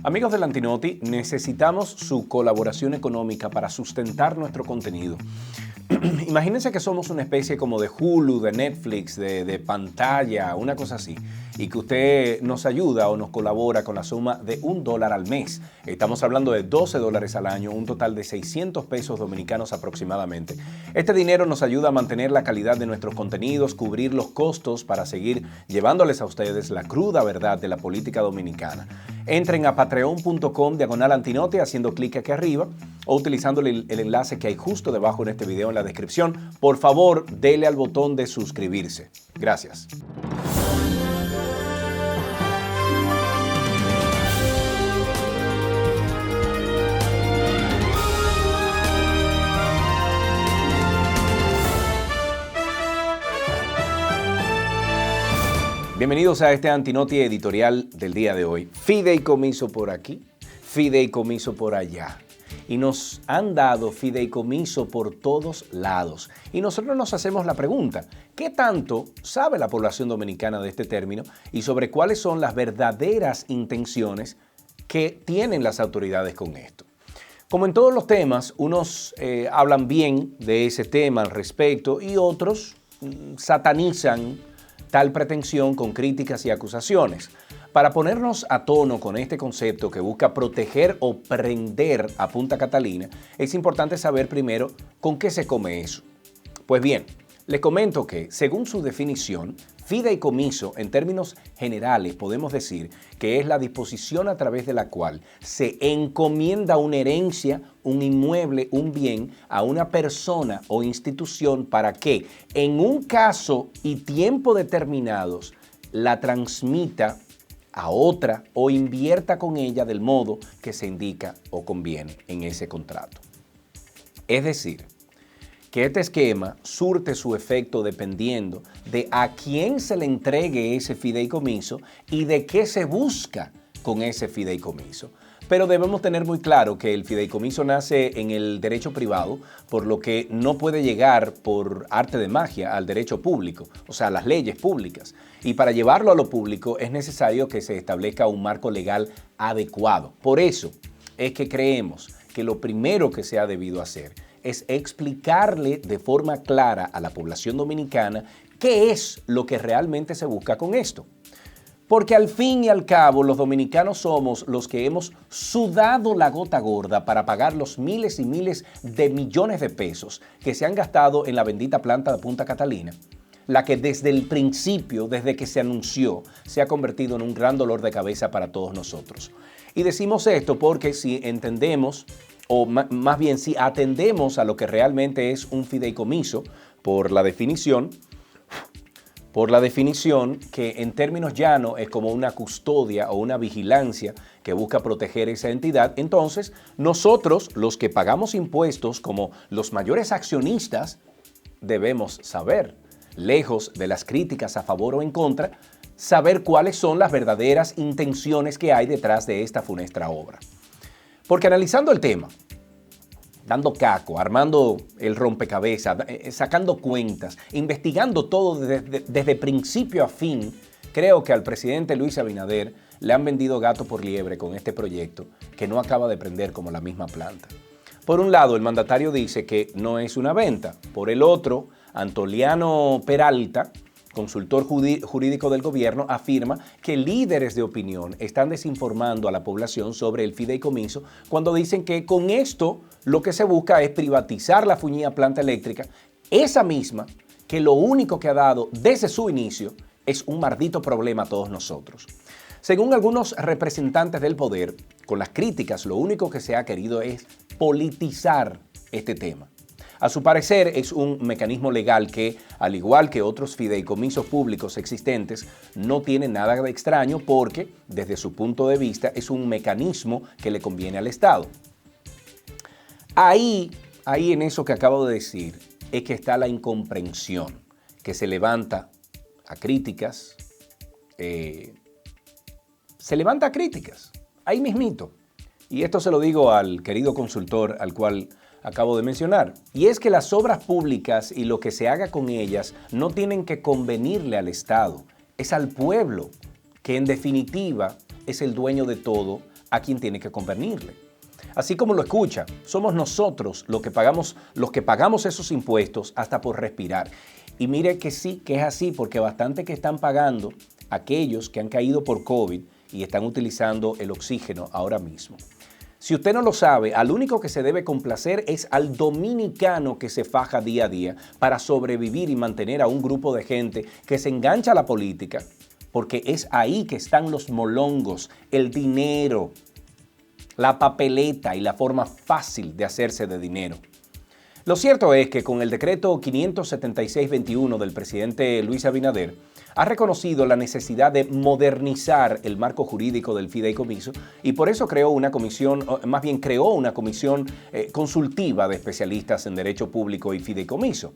Amigos del Antinoti, necesitamos su colaboración económica para sustentar nuestro contenido. Imagínense que somos una especie como de Hulu, de Netflix, de pantalla, una cosa así, y que usted nos ayuda o nos colabora con la suma de $1 al mes. Estamos hablando de $12 al año, un total de 600 pesos dominicanos aproximadamente. Este dinero nos ayuda a mantener la calidad de nuestros contenidos, cubrir los costos para seguir llevándoles a ustedes la cruda verdad de la política dominicana. Entren a patreon.com/Antinoti haciendo clic aquí arriba o utilizando el enlace que hay justo debajo en este video en la descripción. Por favor, dele al botón de suscribirse. Gracias. Bienvenidos a este Antinoti editorial del día de hoy. Fideicomiso por aquí, fideicomiso por allá. Y nos han dado fideicomiso por todos lados. Y nosotros nos hacemos la pregunta, ¿qué tanto sabe la población dominicana de este término y sobre cuáles son las verdaderas intenciones que tienen las autoridades con esto? Como en todos los temas, unos hablan bien de ese tema al respecto y otros satanizan tal pretensión con críticas y acusaciones. Para ponernos a tono con este concepto que busca proteger o prender a Punta Catalina, es importante saber primero con qué se come eso. Pues bien, les comento que, según su definición, fideicomiso, en términos generales, podemos decir que es la disposición a través de la cual se encomienda una herencia, un inmueble, un bien a una persona o institución para que, en un caso y tiempo determinados, la transmita a otra o invierta con ella del modo que se indica o conviene en ese contrato. Es decir, que este esquema surte su efecto dependiendo de a quién se le entregue ese fideicomiso y de qué se busca con ese fideicomiso. Pero debemos tener muy claro que el fideicomiso nace en el derecho privado, por lo que no puede llegar por arte de magia al derecho público, o sea, a las leyes públicas. Y para llevarlo a lo público es necesario que se establezca un marco legal adecuado. Por eso es que creemos que lo primero que se ha debido hacer es explicarle de forma clara a la población dominicana qué es lo que realmente se busca con esto. Porque al fin y al cabo los dominicanos somos los que hemos sudado la gota gorda para pagar los miles y miles de millones de pesos que se han gastado en la bendita planta de Punta Catalina, la que desde el principio, desde que se anunció, se ha convertido en un gran dolor de cabeza para todos nosotros. Y decimos esto porque si entendemos, o más bien si atendemos a lo que realmente es un fideicomiso, por la definición que en términos llanos es como una custodia o una vigilancia que busca proteger esa entidad, entonces nosotros, los que pagamos impuestos como los mayores accionistas, debemos saber, lejos de las críticas a favor o en contra, saber cuáles son las verdaderas intenciones que hay detrás de esta funesta obra. Porque analizando el tema, dando caco, armando el rompecabezas, sacando cuentas, investigando todo desde principio a fin, creo que al presidente Luis Abinader le han vendido gato por liebre con este proyecto que no acaba de prender como la misma planta. Por un lado, el mandatario dice que no es una venta. Por el otro, Antoliano Peralta, consultor jurídico del gobierno, afirma que líderes de opinión están desinformando a la población sobre el fideicomiso cuando dicen que con esto lo que se busca es privatizar la fuñida planta eléctrica, esa misma que lo único que ha dado desde su inicio es un maldito problema a todos nosotros. Según algunos representantes del poder, con las críticas lo único que se ha querido es politizar este tema. A su parecer, es un mecanismo legal que, al igual que otros fideicomisos públicos existentes, no tiene nada de extraño porque, desde su punto de vista, es un mecanismo que le conviene al Estado. Ahí en eso que acabo de decir, es que está la incomprensión, que se levanta a críticas, ahí mismito. Y esto se lo digo al querido consultor al cual acabo de mencionar. Y es que las obras públicas y lo que se haga con ellas no tienen que convenirle al Estado, es al pueblo, que en definitiva es el dueño de todo a quien tiene que convenirle. Así como lo escucha, somos nosotros los que pagamos esos impuestos hasta por respirar. Y mire que sí, que es así, porque bastante que están pagando aquellos que han caído por COVID y están utilizando el oxígeno ahora mismo. Si usted no lo sabe, al único que se debe complacer es al dominicano que se faja día a día para sobrevivir y mantener a un grupo de gente que se engancha a la política, porque es ahí que están los molongos, el dinero, la papeleta y la forma fácil de hacerse de dinero. Lo cierto es que con el decreto 576-21 del presidente Luis Abinader, ha reconocido la necesidad de modernizar el marco jurídico del fideicomiso y por eso creó una comisión consultiva de especialistas en derecho público y fideicomiso.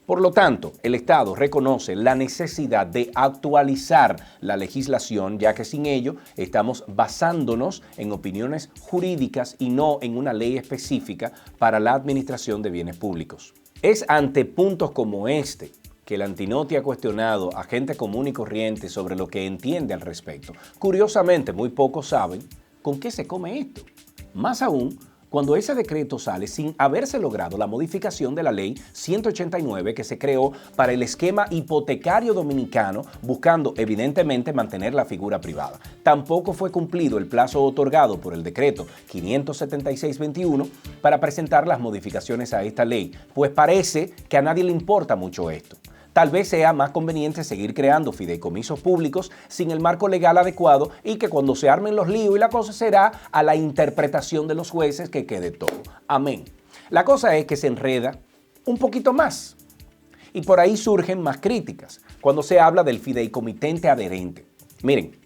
Por lo tanto, el Estado reconoce la necesidad de actualizar la legislación, ya que sin ello estamos basándonos en opiniones jurídicas y no en una ley específica para la administración de bienes públicos. Es ante puntos como este que el Antinoti ha cuestionado a gente común y corriente sobre lo que entiende al respecto. Curiosamente, muy pocos saben con qué se come esto. Más aún, cuando ese decreto sale sin haberse logrado la modificación de la ley 189 que se creó para el esquema hipotecario dominicano, buscando evidentemente mantener la figura privada. Tampoco fue cumplido el plazo otorgado por el decreto 576-21 para presentar las modificaciones a esta ley, pues parece que a nadie le importa mucho esto. Tal vez sea más conveniente seguir creando fideicomisos públicos sin el marco legal adecuado y que cuando se armen los líos y la cosa será a la interpretación de los jueces que quede todo. Amén. La cosa es que se enreda un poquito más y por ahí surgen más críticas cuando se habla del fideicomitente adherente. Miren,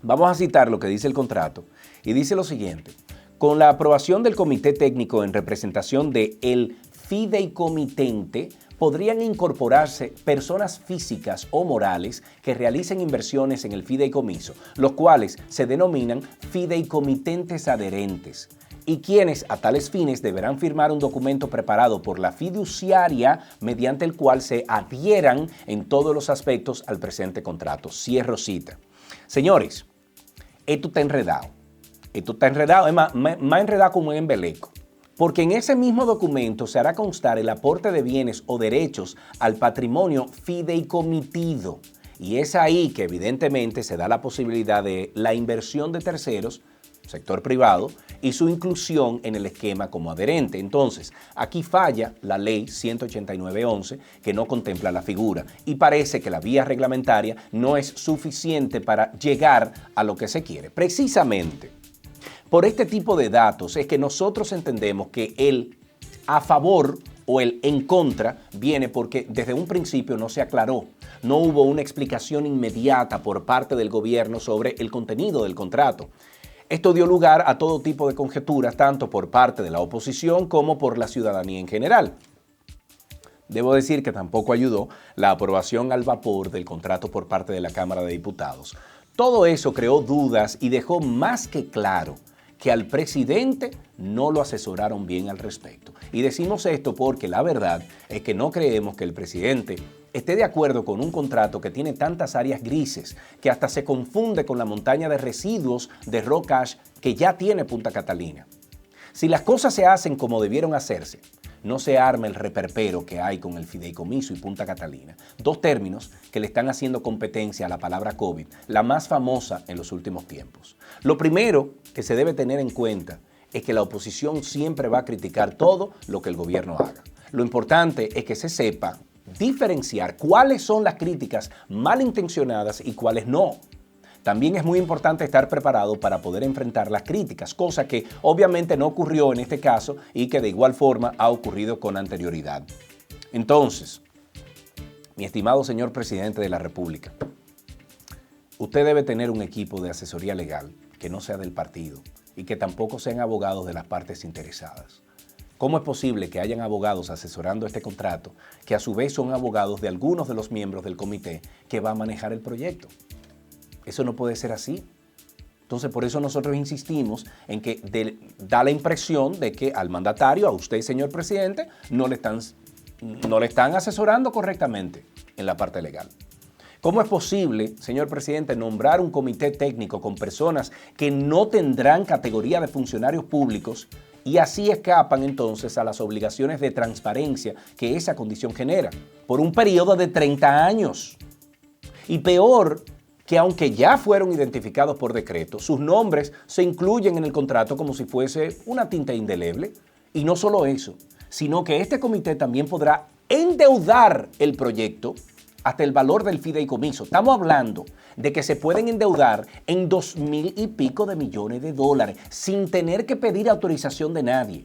vamos a citar lo que dice el contrato y dice lo siguiente. Con la aprobación del Comité Técnico en representación del fideicomitente, podrían incorporarse personas físicas o morales que realicen inversiones en el fideicomiso, los cuales se denominan fideicomitentes adherentes, y quienes a tales fines deberán firmar un documento preparado por la fiduciaria mediante el cual se adhieran en todos los aspectos al presente contrato. Cierro cita. Señores, esto está enredado. Es más enredado como un embeleco. Porque en ese mismo documento se hará constar el aporte de bienes o derechos al patrimonio fideicomitido. Y es ahí que evidentemente se da la posibilidad de la inversión de terceros, sector privado, y su inclusión en el esquema como adherente. Entonces, aquí falla la ley 189-11 que no contempla la figura y parece que la vía reglamentaria no es suficiente para llegar a lo que se quiere. Precisamente, por este tipo de datos es que nosotros entendemos que el a favor o el en contra viene porque desde un principio no se aclaró, no hubo una explicación inmediata por parte del gobierno sobre el contenido del contrato. Esto dio lugar a todo tipo de conjeturas, tanto por parte de la oposición como por la ciudadanía en general. Debo decir que tampoco ayudó la aprobación al vapor del contrato por parte de la Cámara de Diputados. Todo eso creó dudas y dejó más que claro que al presidente no lo asesoraron bien al respecto. Y decimos esto porque la verdad es que no creemos que el presidente esté de acuerdo con un contrato que tiene tantas áreas grises que hasta se confunde con la montaña de residuos de Rocash que ya tiene Punta Catalina. Si las cosas se hacen como debieron hacerse, no se arma el reperpero que hay con el fideicomiso y Punta Catalina. Dos términos que le están haciendo competencia a la palabra COVID, la más famosa en los últimos tiempos. Lo primero que se debe tener en cuenta es que la oposición siempre va a criticar todo lo que el gobierno haga. Lo importante es que se sepa diferenciar cuáles son las críticas malintencionadas y cuáles no. También es muy importante estar preparado para poder enfrentar las críticas, cosa que obviamente no ocurrió en este caso y que de igual forma ha ocurrido con anterioridad. Entonces, mi estimado señor presidente de la República, usted debe tener un equipo de asesoría legal que no sea del partido y que tampoco sean abogados de las partes interesadas. ¿Cómo es posible que hayan abogados asesorando este contrato que a su vez son abogados de algunos de los miembros del comité que va a manejar el proyecto? Eso no puede ser así. Entonces, por eso nosotros insistimos en que da la impresión de que al mandatario, a usted, señor presidente, no le están asesorando correctamente en la parte legal. ¿Cómo es posible, señor presidente, nombrar un comité técnico con personas que no tendrán categoría de funcionarios públicos y así escapan entonces a las obligaciones de transparencia que esa condición genera por un periodo de 30 años? Y peor, que aunque ya fueron identificados por decreto, sus nombres se incluyen en el contrato como si fuese una tinta indeleble. Y no solo eso, sino que este comité también podrá endeudar el proyecto hasta el valor del fideicomiso. Estamos hablando de que se pueden endeudar en 2.000 y pico de millones de dólares sin tener que pedir autorización de nadie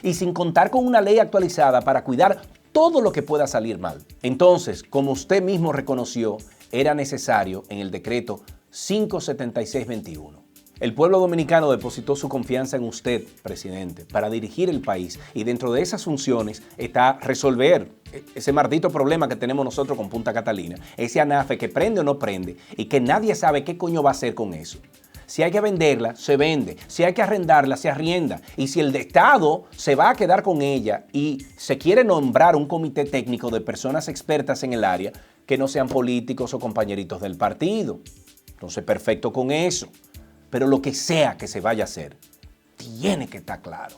y sin contar con una ley actualizada para cuidar todo lo que pueda salir mal. Entonces, como usted mismo reconoció, era necesario en el decreto 57621. El pueblo dominicano depositó su confianza en usted, presidente, para dirigir el país y dentro de esas funciones está resolver ese maldito problema que tenemos nosotros con Punta Catalina, ese ANAFE que prende o no prende y que nadie sabe qué coño va a hacer con eso. Si hay que venderla, se vende. Si hay que arrendarla, se arrienda. Y si el Estado se va a quedar con ella y se quiere nombrar un comité técnico de personas expertas en el área, que no sean políticos o compañeritos del partido. Entonces, perfecto con eso. Pero lo que sea que se vaya a hacer, tiene que estar claro.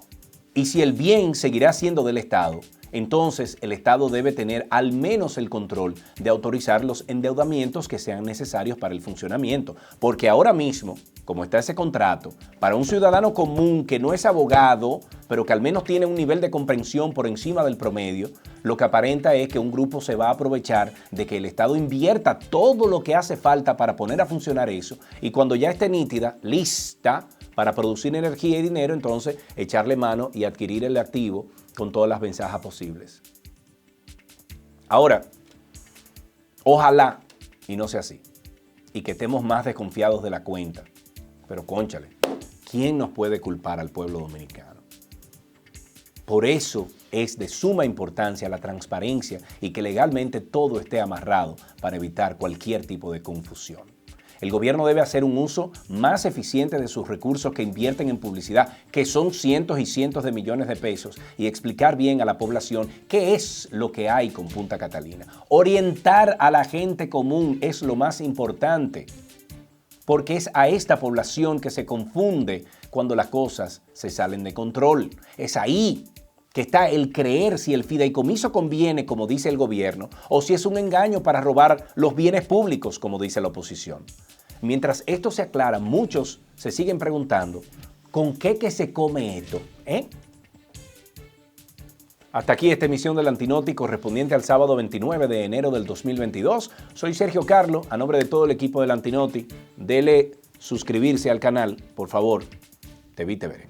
Y si el bien seguirá siendo del Estado, entonces el Estado debe tener al menos el control de autorizar los endeudamientos que sean necesarios para el funcionamiento. Porque ahora mismo, como está ese contrato, para un ciudadano común que no es abogado, pero que al menos tiene un nivel de comprensión por encima del promedio, lo que aparenta es que un grupo se va a aprovechar de que el Estado invierta todo lo que hace falta para poner a funcionar eso y cuando ya esté nítida, lista para producir energía y dinero, entonces echarle mano y adquirir el activo con todas las ventajas posibles. Ahora, ojalá y no sea así y que estemos más desconfiados de la cuenta. Pero cónchale, ¿quién nos puede culpar al pueblo dominicano? Por eso es de suma importancia la transparencia y que legalmente todo esté amarrado para evitar cualquier tipo de confusión. El gobierno debe hacer un uso más eficiente de sus recursos que invierten en publicidad, que son cientos y cientos de millones de pesos, y explicar bien a la población qué es lo que hay con Punta Catalina. Orientar a la gente común es lo más importante, porque es a esta población que se confunde cuando las cosas se salen de control. Es ahí que está el creer si el fideicomiso conviene, como dice el gobierno, o si es un engaño para robar los bienes públicos, como dice la oposición. Mientras esto se aclara, muchos se siguen preguntando, ¿con qué que se come esto? Hasta aquí esta emisión del Antinoti correspondiente al sábado 29 de enero del 2022. Soy Sergio Carlo, a nombre de todo el equipo del Antinoti. Dele suscribirse al canal, por favor. Te vi, te veré.